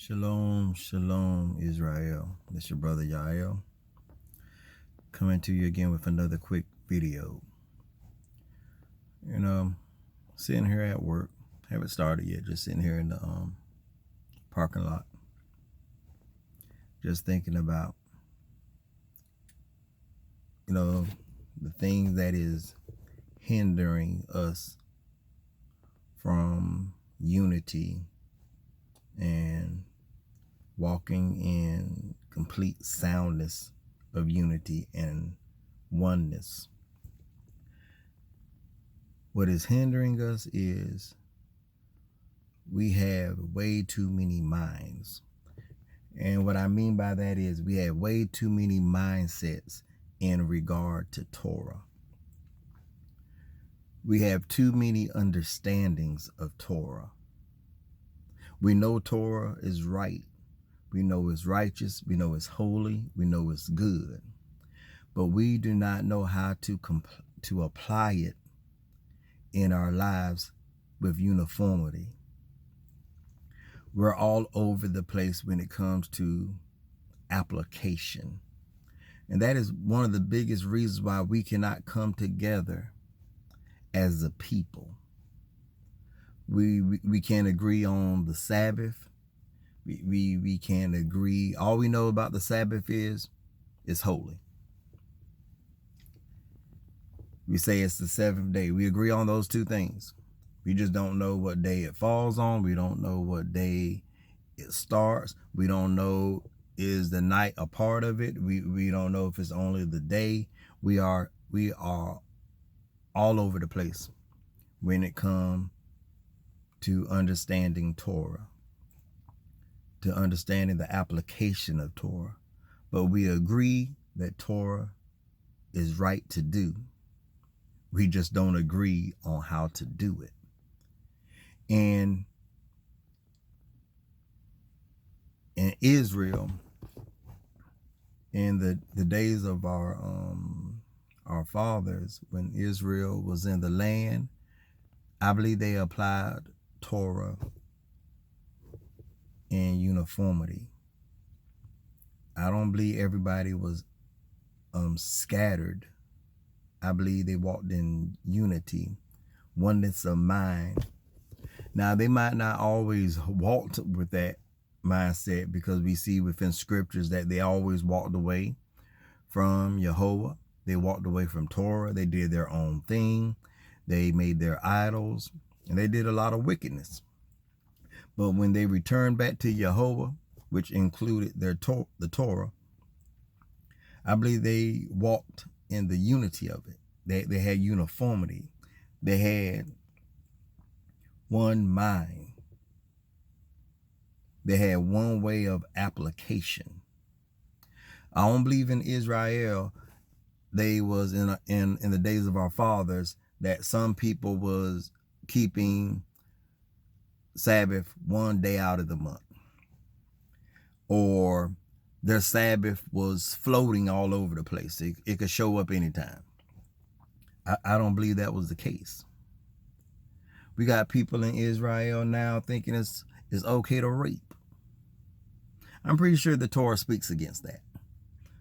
Shalom, shalom, Israel. It's your brother Yael coming to you again with another quick video. Sitting here at work, haven't started yet. Just sitting here in the parking lot, just thinking about the things that is hindering us from unity and walking in complete soundness of unity and oneness. What is hindering us is we have way too many minds. And what I mean by that is we have way too many mindsets in regard to Torah. We have too many understandings of Torah. We know Torah is right. We know it's righteous. We know it's holy. We know it's good. But we do not know how to apply it in our lives with uniformity. We're all over the place when it comes to application. And that is one of the biggest reasons why we cannot come together as a people. We can't agree on the Sabbath. We can't agree. All we know about the Sabbath is it's holy. We say it's the seventh day. We agree on those two things. We just don't know what day it falls on. We don't know what day it starts. We don't know, is the night a part of it? We don't know if it's only the day. We are all over the place when it comes to understanding Torah, to understanding the application of Torah. But we agree that Torah is right to do. We just don't agree on how to do it. And in Israel, in the days of our fathers, when Israel was in the land, I believe they applied Torah in uniformity. I don't believe everybody was scattered. I believe they walked in unity, oneness of mind. Now, they might not always walk with that mindset, because we see within scriptures that they always walked away from Jehovah. They walked away from Torah. They did their own thing. They made their idols, and they did a lot of wickedness. But when they returned back to Jehovah, which included the Torah, I believe they walked in the unity of it. They had uniformity. They had one mind. They had one way of application. I don't believe in Israel. They was in the days of our fathers that some people was keeping Sabbath one day out of the month, or their Sabbath was floating all over the place. It could show up anytime. I don't believe that was the case. We got people in Israel now thinking it's okay to rape. I'm pretty sure the Torah speaks against that.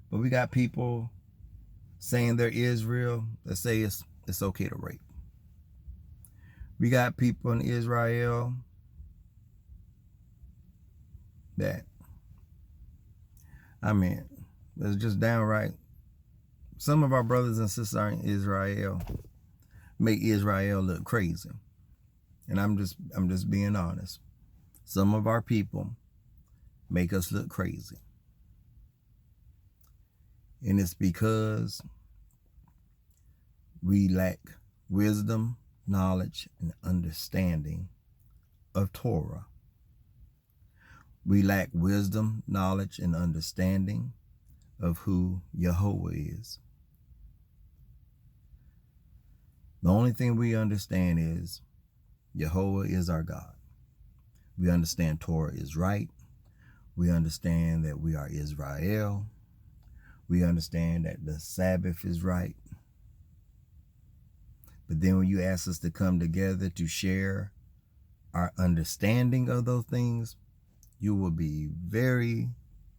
But we got people saying they're Israel that say it's okay to rape. We got people in Israel that, it's just downright. Some of our brothers and sisters in Israel make Israel look crazy. And I'm just being honest. Some of our people make us look crazy. And it's because we lack wisdom, knowledge, and understanding of Torah. We lack wisdom, knowledge, and understanding of who Jehovah is. The only thing we understand is Jehovah is our God. We understand Torah is right. We understand that we are Israel. We understand that the Sabbath is right. But then when you ask us to come together to share our understanding of those things, you will be very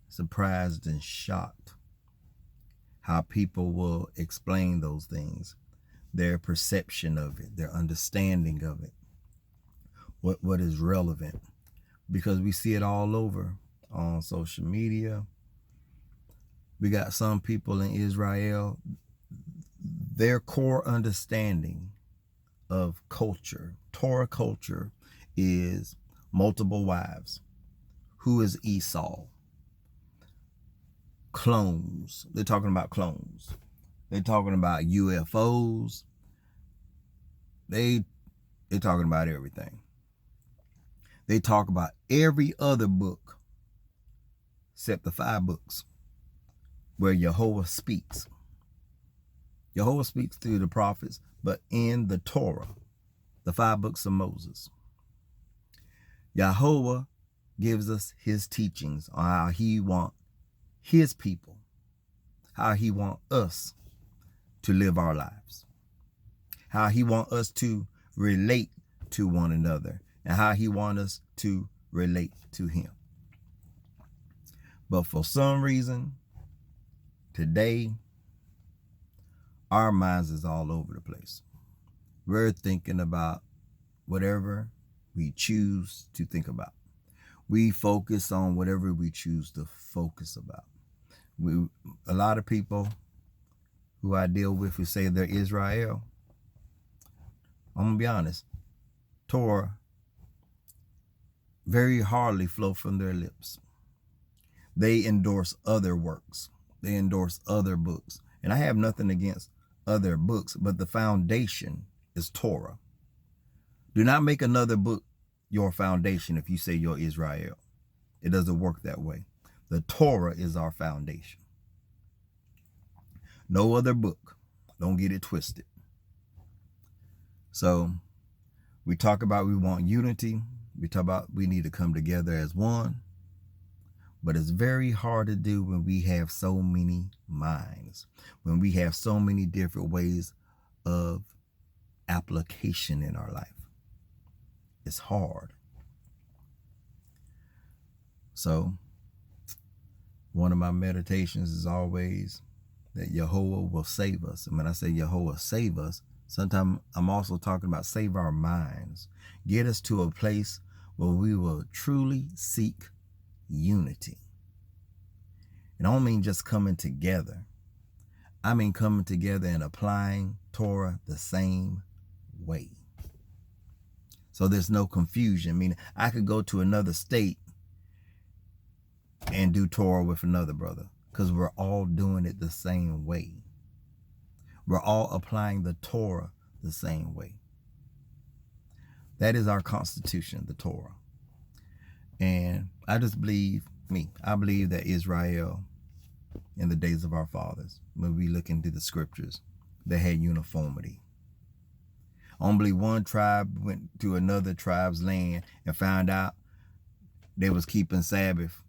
surprised and shocked how people will explain those things, their perception of it, their understanding of it, what is relevant, because we see it all over on social media. We got some people in Israel, their core understanding of culture, Torah culture, is multiple wives. Who is Esau? Clones. They're talking about clones. They're talking about UFOs. They're talking about everything. They talk about every other book except the 5 books where Jehovah speaks. Jehovah speaks through the prophets, but in the Torah, the 5 books of Moses, Jehovah gives us his teachings on how he wants his people, how he wants us to live our lives, how he wants us to relate to one another, and how he wants us to relate to him. But for some reason, today, our minds is all over the place. We're thinking about whatever we choose to think about. We focus on whatever we choose to focus about. A lot of people who I deal with who say they're Israel, I'm going to be honest, Torah very hardly flow from their lips. They endorse other works. They endorse other books. And I have nothing against other books, but the foundation is Torah. Do not make another book your foundation if you say you're Israel. It doesn't work that way. The Torah is our foundation. No other book. Don't get it twisted. So we talk about we want unity. We talk about we need to come together as one. But it's very hard to do when we have so many minds, when we have so many different ways of application in our life. It's hard. So one of my meditations is always that Yehovah will save us. And when I say Yehovah save us, sometimes I'm also talking about save our minds. Get us to a place where we will truly seek unity. And I don't mean just coming together. I mean coming together and applying Torah the same way. So there's no confusion. Meaning I could go to another state and do Torah with another brother because we're all doing it the same way. We're all applying the Torah the same way. That is our constitution, the Torah. And I just believe, I believe that Israel in the days of our fathers, when we look into the scriptures, they had uniformity. Only one tribe went to another tribe's land and found out they was keeping Sabbath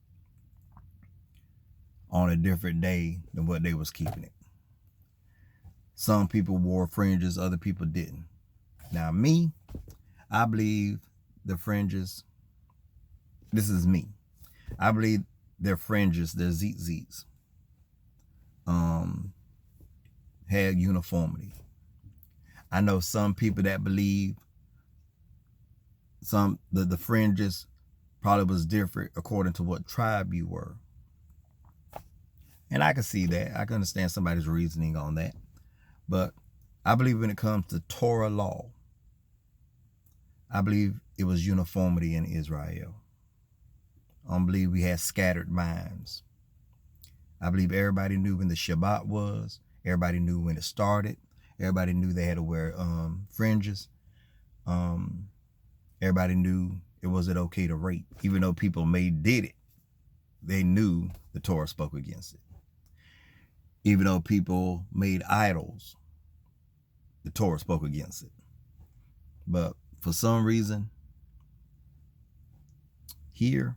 on a different day than what they was keeping it. Some people wore fringes, other people didn't. Now me, I believe the fringes, this is me. I believe their fringes, their tzitzits, had uniformity. I know some people that believe the fringes probably was different according to what tribe you were. And I can see that. I can understand somebody's reasoning on that. But I believe when it comes to Torah law, I believe it was uniformity in Israel. I don't believe we had scattered minds. I believe everybody knew when the Shabbat was. Everybody knew when it started. Everybody knew they had to wear fringes. Everybody knew it wasn't okay to rape. Even though people did it, they knew the Torah spoke against it. Even though people made idols, the Torah spoke against it. But for some reason, here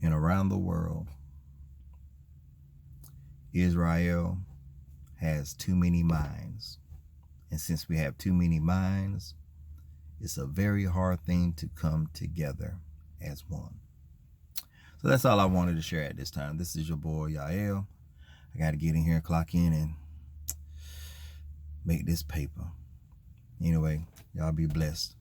and around the world, Israel has too many minds. And since we have too many minds, it's a very hard thing to come together as one. So that's all I wanted to share at this time. This is your boy Yael. I got to get in here, clock in, and make this paper. Anyway, y'all be blessed.